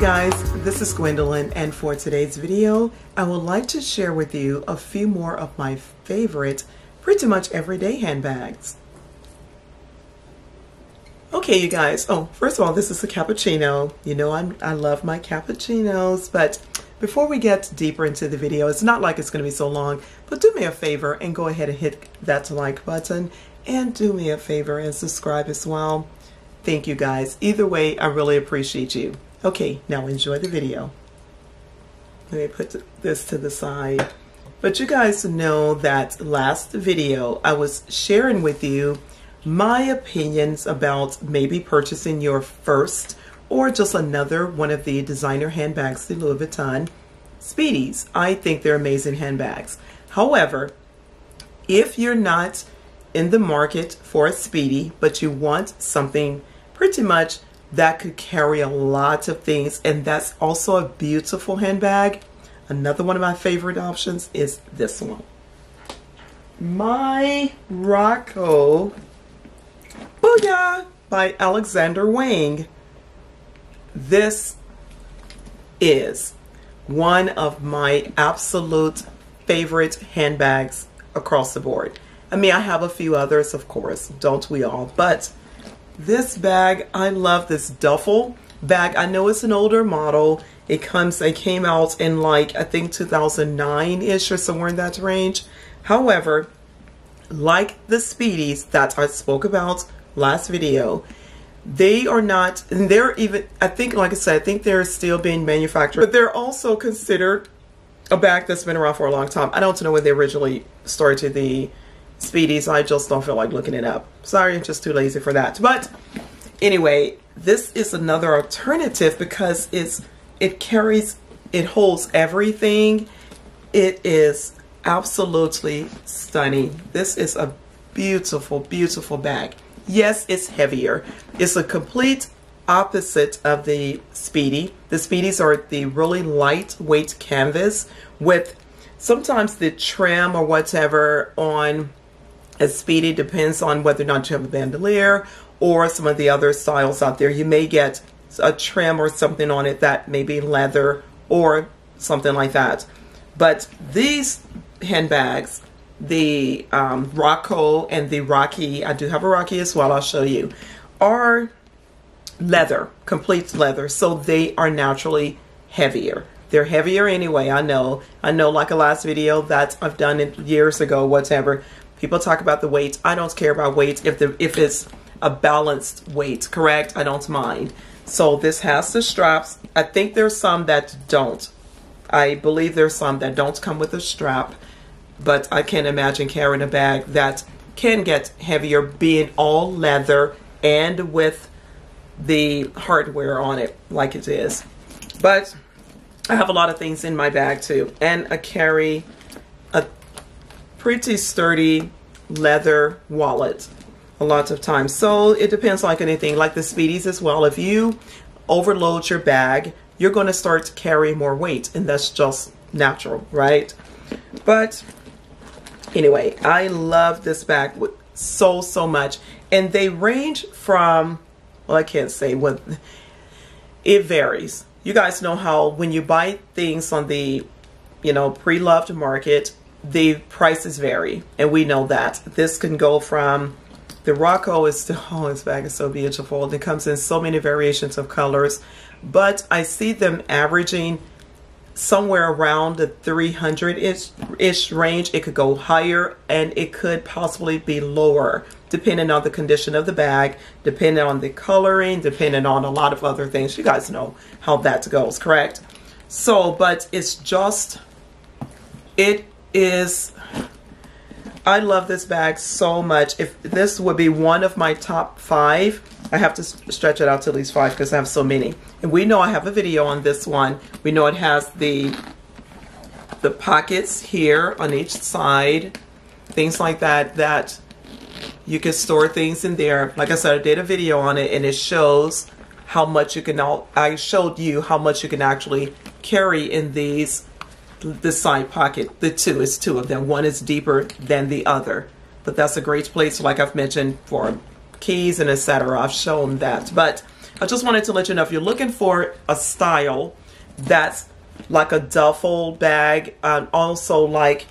guys, this is Gwendolyn, and for today's video I would like to share with you a few more of my favorite pretty much everyday handbags. Okay you guys, first of all, this is a cappuccino. You know I love my cappuccinos, but before we get deeper into the video, it's not like it's going to be so long, but do me a favor and go ahead and hit that like button, and do me a favor and subscribe as well. Thank you guys. Either way, I really appreciate you. Okay, now enjoy the video. Let me put this to the side. But you guys know that last video I was sharing with you my opinions about maybe purchasing your first or just another one of the designer handbags, the Louis Vuitton Speedies. I think they're amazing handbags. However, if you're not in the market for a Speedy, but you want something pretty much that could carry a lot of things, and that's also a beautiful handbag, another one of my favorite options is this one. My Rocco Booyah by Alexander Wang. This is one of my absolute favorite handbags across the board. I mean, I have a few others, of course, don't we all? But this bag, I love this duffel bag. I know it's an older model. It came out in like, I think 2009-ish or somewhere in that range. However, like the Speedies that I spoke about last video, they are not, and they're even, I think, like I said, I think they're still being manufactured, but they're also considered a bag that's been around for a long time. I don't know when they originally started the Speedies. I just don't feel like looking it up. Sorry, I'm just too lazy for that. But anyway, this is another alternative because it holds everything. It is absolutely stunning. This is a beautiful, beautiful bag. Yes, it's heavier. It's a complete opposite of the Speedy. The Speedies are the really lightweight canvas with sometimes the trim or whatever on a Speedy depends on whether or not you have a bandolier or some of the other styles out there. You may get a trim or something on it that may be leather or something like that. But these handbags, the Rocco and the Rocky, I do have a Rocky as well, I'll show you, are leather, complete leather, so they are naturally heavier. They're heavier anyway. I know like a last video that I've done it years ago, whatever, people talk about the weight. I don't care about weight if it's a balanced weight, correct? I don't mind. So this has the straps. I think there's some that don't. I believe there's some that don't come with a strap, but I can't imagine carrying a bag that can get heavier being all leather and with the hardware on it like it is. But I have a lot of things in my bag too, and I carry a pretty sturdy leather wallet a lot of times. So it depends, like anything, like the Speedies as well. If you overload your bag, you're going to start carrying more weight, and that's just natural, right? But anyway, I love this bag so much, and they range from, well, I can't say what, it varies. You guys know how when you buy things on the, pre-loved market, the prices vary, and we know that. This can go from, the Rocco is still, oh, this bag is so beautiful. It comes in so many variations of colors, but I see them averaging somewhere around the 300-ish range. It could go higher, and it could possibly be lower, depending on the condition of the bag, depending on the coloring, depending on a lot of other things. You guys know how that goes, correct? So, but it's just, it is, I love this bag so much. If this would be one of my top 5, I have to stretch it out to at least 5 because I have so many. And we know I have a video on this one. We know it has the pockets here on each side, things like that, that you can store things in there. Like I said, I did a video on it, and it shows how much you can, I showed you how much you can actually carry in these, the side pocket. It's two of them. One is deeper than the other, but that's a great place, like I've mentioned, for keys and etc. I've shown that. But I just wanted to let you know, if you're looking for a style that's like a duffel bag, also like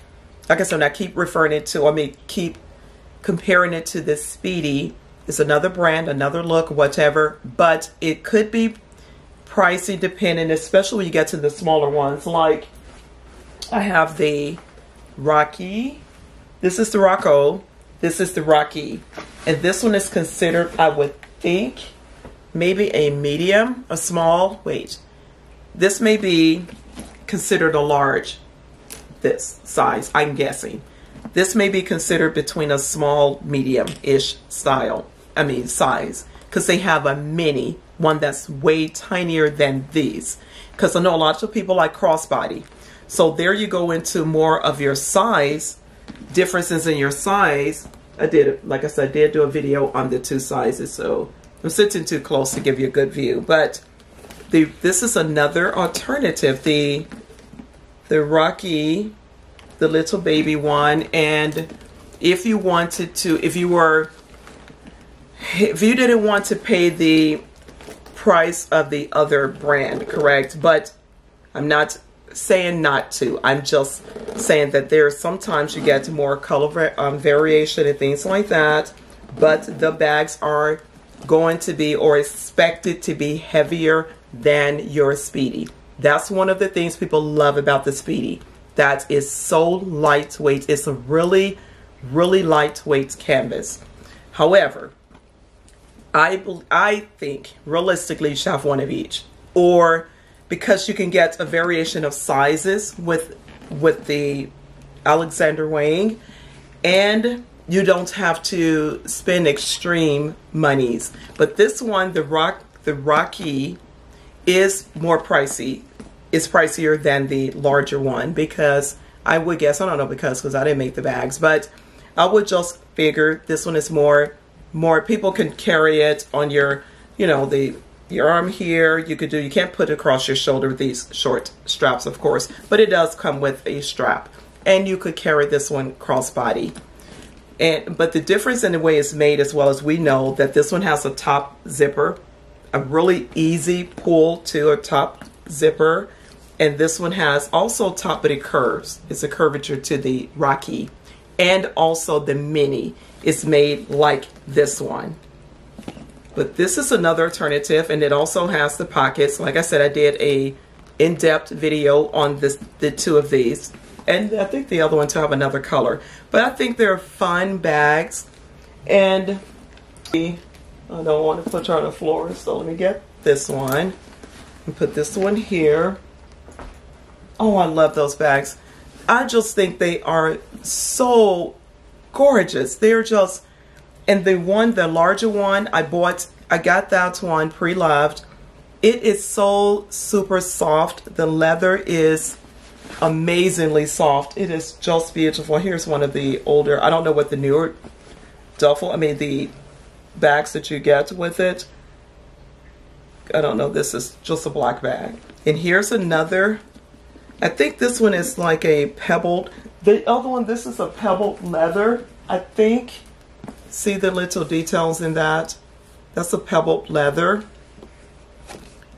I said, I keep referring it to, keep comparing it to this Speedy. It's another brand, another look, whatever, but it could be pricey depending, especially when you get to the smaller ones. Like I have the Rocky. This is the Rocco. This is the Rocky. And this one is considered, I would think, maybe a medium, a small. Wait. This may be considered a large, this size, I'm guessing. This may be considered between a small, medium-ish size. Because they have a mini, one that's way tinier than these. Because I know a lot of people like crossbody. So there you go into more of your size, differences in your size. Like I said, I did do a video on the two sizes, so I'm sitting too close to give you a good view. But this is another alternative, the Rocky, the little baby one. And if you wanted to, if you didn't want to pay the price of the other brand, correct? But I'm not saying not to. I'm just saying that there's sometimes you get more color variation and things like that, but the bags are going to be, or expected to be, heavier than your Speedy. That's one of the things people love about the Speedy. That is so lightweight. It's a really, really lightweight canvas. However, I think realistically you should have one of each, or because you can get a variation of sizes with the Alexander Wang, and you don't have to spend extreme monies. But this one, the Rocky, is more pricey. It's pricier than the larger one, because I would guess, I don't know because I didn't make the bags, but I would just figure this one is more people can carry it on your, your arm here. You can't put it across your shoulder with these short straps, of course, but it does come with a strap, and you could carry this one crossbody. But the difference in the way it's made, as well as we know that this one has a top zipper, a really easy pull to a top zipper, and this one has also top, but it curves. It's a curvature to the Rocky, and also the mini is made like this one. But this is another alternative, and it also has the pockets. Like I said, I did a in-depth video on the two of these, and I think the other one to have another color. But I think they're fun bags, and I don't want to put her on the floor, so let me get this one and put this one here. Oh, I love those bags. I just think they are so gorgeous. They're just, and the larger one I got that one pre-loved. It is so super soft. The leather is amazingly soft. It is just beautiful. Here's one of the older, I don't know what the newer duffel, the bags that you get with it. I don't know, this is just a black bag. And here's another, I think this one is like a pebbled, the other one, this is a pebbled leather, I think. See the little details in that? That's a pebbled leather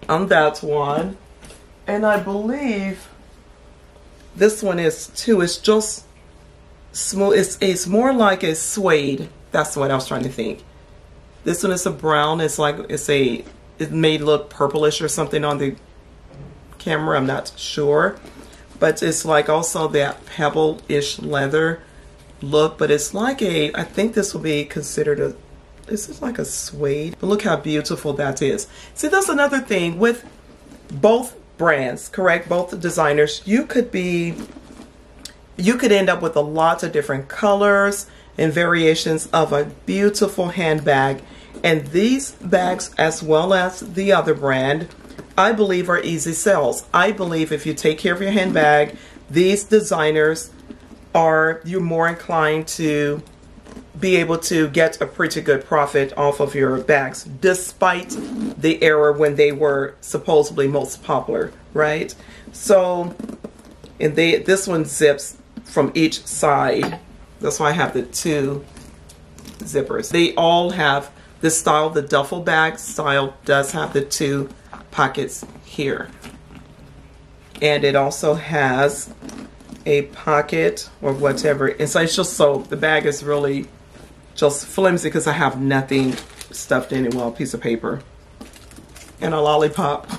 on that one. And I believe this one is too. It's just smooth. It's more like a suede. That's what I was trying to think. This one is a brown. It's like it may look purplish or something on the camera. I'm not sure, but it's like also that pebble-ish leather look. But it's like I think this will be considered this is like a suede. But look how beautiful that is. See, that's another thing with both brands, correct? Both designers. You could end up with a lot of different colors and variations of a beautiful handbag. And these bags, as well as the other brand, I believe are easy sells. I believe if you take care of your handbag, these designers you're more inclined to be able to get a pretty good profit off of your bags, despite the era when they were supposedly most popular, right? So, and this one zips from each side. That's why I have the two zippers. They all have This style, the duffel bag style, does have the 2 pockets here. And it also has a pocket or whatever. And so it's just so, the bag is really just flimsy because I have nothing stuffed in it. Well, a piece of paper and a lollipop.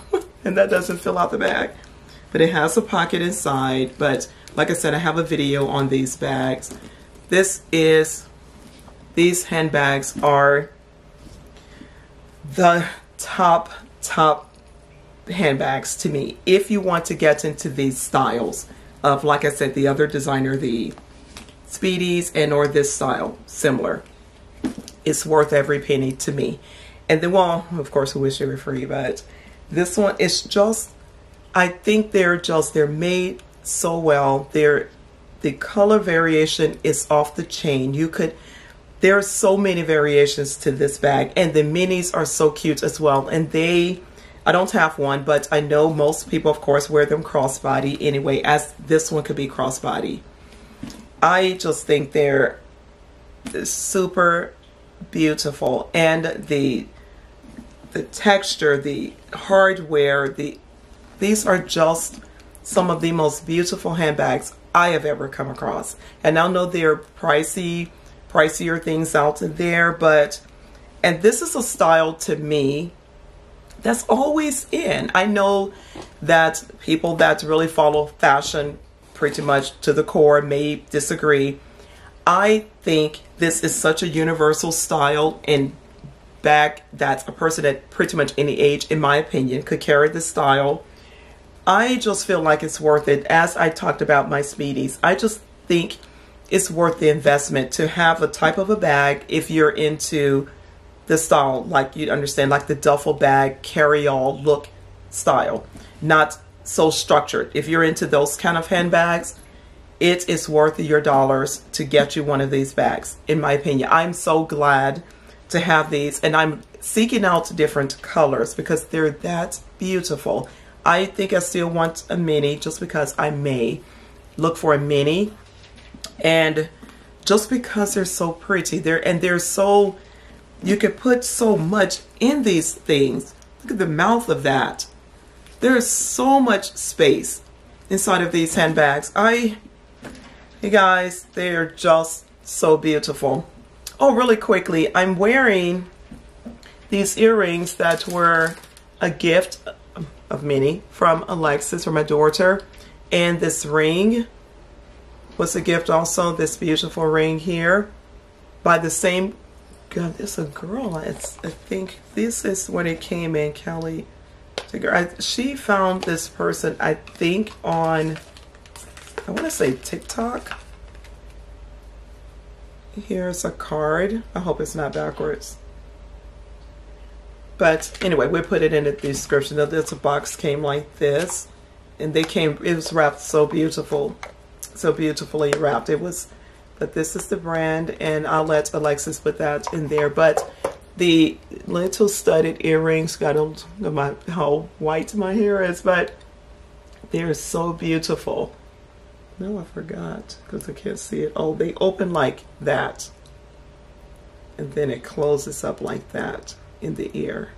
And that doesn't fill out the bag. But it has a pocket inside. But like I said, I have a video on these bags. These handbags are the top handbags to me. If you want to get into these styles of, like I said, the other designer, the Speedies and or this style, similar, it's worth every penny to me. And then, well, of course, I wish they were free, but this one is just, I think they're made so well. The color variation is off the chain. There are so many variations to this bag, and the minis are so cute as well. And I don't have one, but I know most people, of course, wear them crossbody anyway, as this one could be crossbody. I just think they're super beautiful, and the texture, the hardware, these are just some of the most beautiful handbags I have ever come across. And I know they're pricier things out there, and this is a style to me that's always in. I know that people that really follow fashion pretty much to the core may disagree. I think this is such a universal style and bag that a person at pretty much any age, in my opinion, could carry this style. I just feel like it's worth it. As I talked about my Speedies, I just think it's worth the investment to have a type of a bag if you're into the style, like you understand, like the duffel bag carry-all look style, not so structured. If you're into those kind of handbags, it is worth your dollars to get you one of these bags, in my opinion. I'm so glad to have these, and I'm seeking out different colors because they're that beautiful. I think I still want a mini just because I may look for a mini, and just because they're so pretty. They're so, you can put so much in these things. Look at the mouth of that. There's so much space inside of these handbags. You guys, they're just so beautiful. Oh, really quickly, I'm wearing these earrings that were a gift of many from Alexis, from my daughter, and this ring was a gift also, this beautiful ring here by the same, God, it's a girl. I think this is when it came in, CALI. She found this person, I think, on, I want to say TikTok. Here's a card. I hope it's not backwards. But anyway, we put it in the description. This box came like this, and it was wrapped so beautiful, so beautifully wrapped. But this is the brand, and I'll let Alexis put that in there. But the little studded earrings, got how white my hair is, but they're so beautiful. No, I forgot because I can't see it. Oh, they open like that, and then it closes up like that in the ear.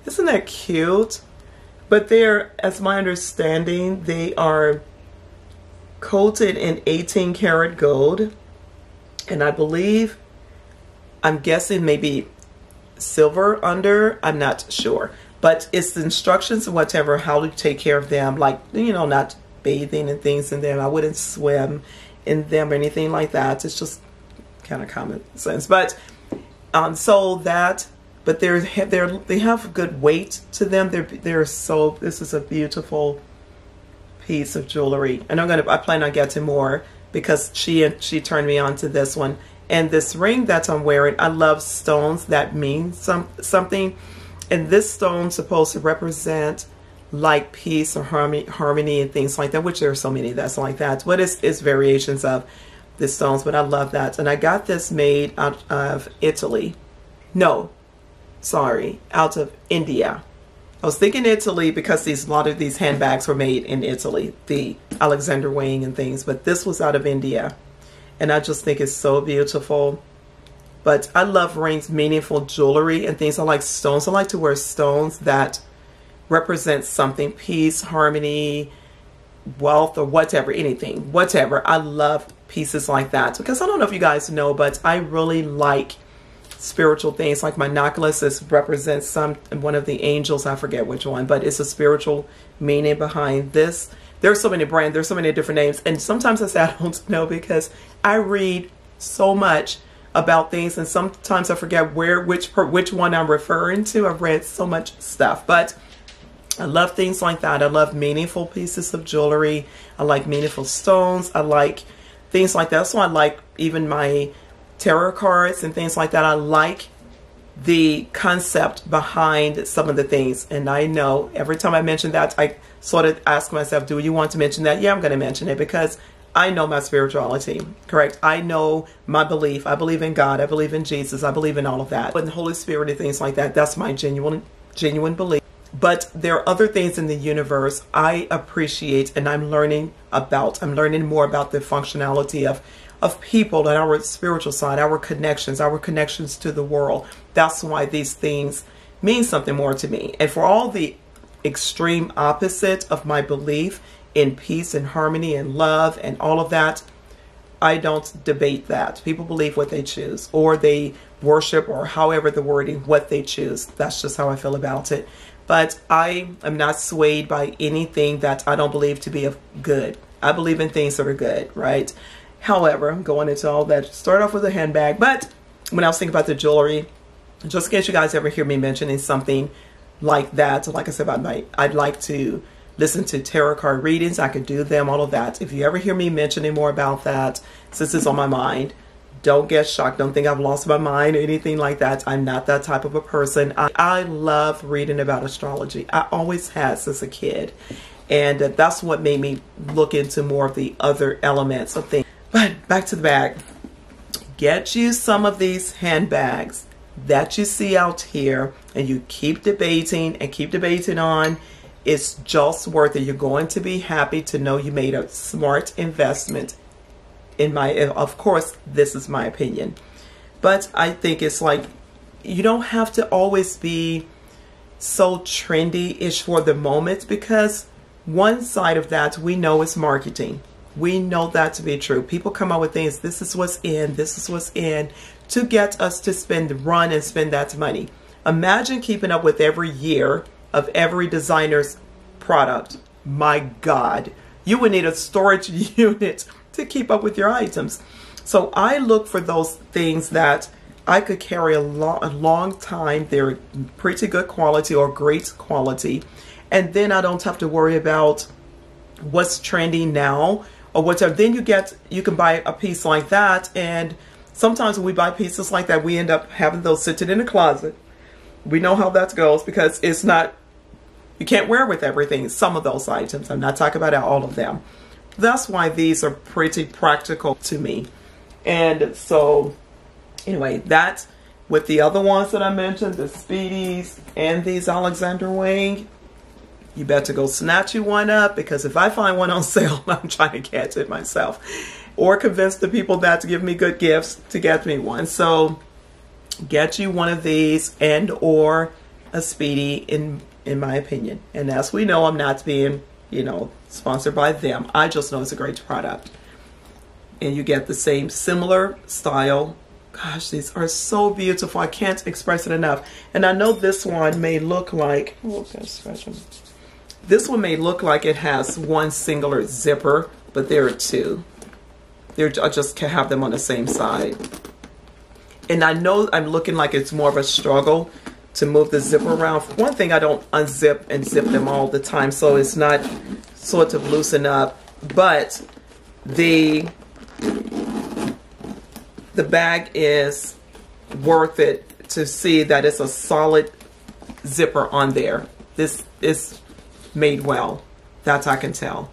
Isn't that cute? But they're, as my understanding, they are coated in 18 karat gold, and I believe, I'm guessing maybe silver under, I'm not sure, but it's the instructions and whatever, how to take care of them, like, you know, not bathing and things in them. I wouldn't swim in them or anything like that. It's just kind of common sense. But but they have good weight to them. This is a beautiful piece of jewelry, and I plan on getting more because she turned me on to this one. And this ring that I'm wearing, I love stones that mean something, and this stone's supposed to represent like peace or harmony and things like that, which there are so many that's like that, but it's variations of the stones. But I love that, and I got this made out of Italy. No, sorry, out of India. I was thinking Italy because a lot of these handbags were made in Italy, the Alexander Wang and things, but this was out of India, and I just think it's so beautiful. But I love rings, meaningful jewelry and things. I like stones. I like to wear stones that represent something, peace, harmony, wealth, or whatever, anything, whatever. I love pieces like that because I don't know if you guys know, but I really like spiritual things. Like my necklace represents one of the angels. I forget which one, but it's a spiritual meaning behind this. There's so many brands, there's so many different names, and sometimes I say I don't know because I read so much about things, and sometimes I forget which one I'm referring to. I've read so much stuff, but I love things like that. I love meaningful pieces of jewelry. I like meaningful stones. I like things like that. So I like even my tarot cards and things like that. I like the concept behind some of the things. And I know every time I mention that, I sort of ask myself, do you want to mention that? Yeah, I'm going to mention it because I know my spirituality, correct? I know my belief. I believe in God. I believe in Jesus. I believe in all of that. But the Holy Spirit and things like that, that's my genuine belief. But there are other things in the universe I appreciate and I'm learning about. I'm learning more about the functionality of people and our spiritual side, our connections to the world. That's why these things mean something more to me. And for all the extreme opposite of my belief in peace and harmony and love and all of that, I don't debate that. People believe what they choose, or they worship, or however the wording, what they choose. That's just how I feel about it. But I am not swayed by anything that I don't believe to be of good. I believe in things that are good, right? However, I'm going into all that. Start off with a handbag. But when I was thinking about the jewelry, just in case you guys ever hear me mentioning something like that, like I said about I'd like to listen to tarot card readings. I could do them, all of that. If you ever hear me mentioning more about that, since it's on my mind, don't get shocked. Don't think I've lost my mind or anything like that. I'm not that type of a person. I love reading about astrology. I always have since a kid. And that's what made me look into more of the other elements of things. But back to the bag. Get you some of these handbags that you see out here, and you keep debating and keep debating on. It's just worth it. You're going to be happy to know you made a smart investment. Of course, this is my opinion, but I think it's like, you don't have to always be so trendy-ish for the moment, because one side of that we know is marketing. We know that to be true. People come out with things, this is what's in, to get us to run and spend that money. Imagine keeping up with every year of every designer's product. My God, you would need a storage unit to keep up with your items. So I look for those things that I could carry a long time. They're pretty good quality or great quality. And then I don't have to worry about what's trending now or whatever. Then you can buy a piece like that. And sometimes when we buy pieces like that, we end up having those sitting in the closet. We know how that goes, because it's not, you can't wear with everything. Some of those items, I'm not talking about all of them. That's why these are pretty practical to me. And so anyway, that's with the other ones that I mentioned, the Speedies and these Alexander Wang. You better go snatch you one up, because if I find one on sale, I'm trying to catch it myself, or convince the people that to give me good gifts to get me one. So get you one of these and or a Speedy, in my opinion. And as we know, I'm not being, sponsored by them. I just know it's a great product. And you get the same similar style. Gosh, these are so beautiful. I can't express it enough. And I know this one may look like, this one may look like it has one singular zipper, but there are two. I just can't have them on the same side. And I know I'm looking like it's more of a struggle to move the zipper around. For one thing, I don't unzip and zip them all the time, so it's not sort of loosen up. But the bag is worth it to see that it's a solid zipper on there. This is made well. That I can tell.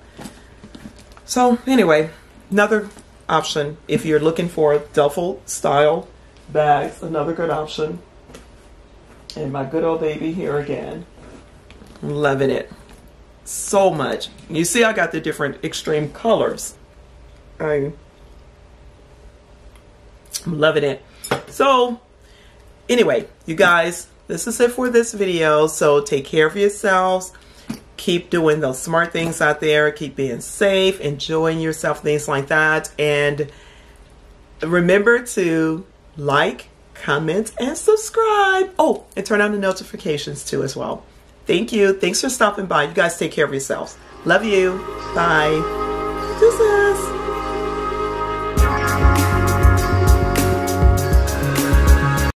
So anyway, another option if you're looking for duffel style bags, another good option. And my good old baby here again. Loving it so much. You see I got the different extreme colors. I'm loving it. So anyway, you guys, this is it for this video. So take care of yourselves. Keep doing those smart things out there. Keep being safe, enjoying yourself, things like that. And remember to like, comment, and subscribe. Oh, and turn on the notifications too as well. Thank you. Thanks for stopping by. You guys take care of yourselves. Love you. Bye.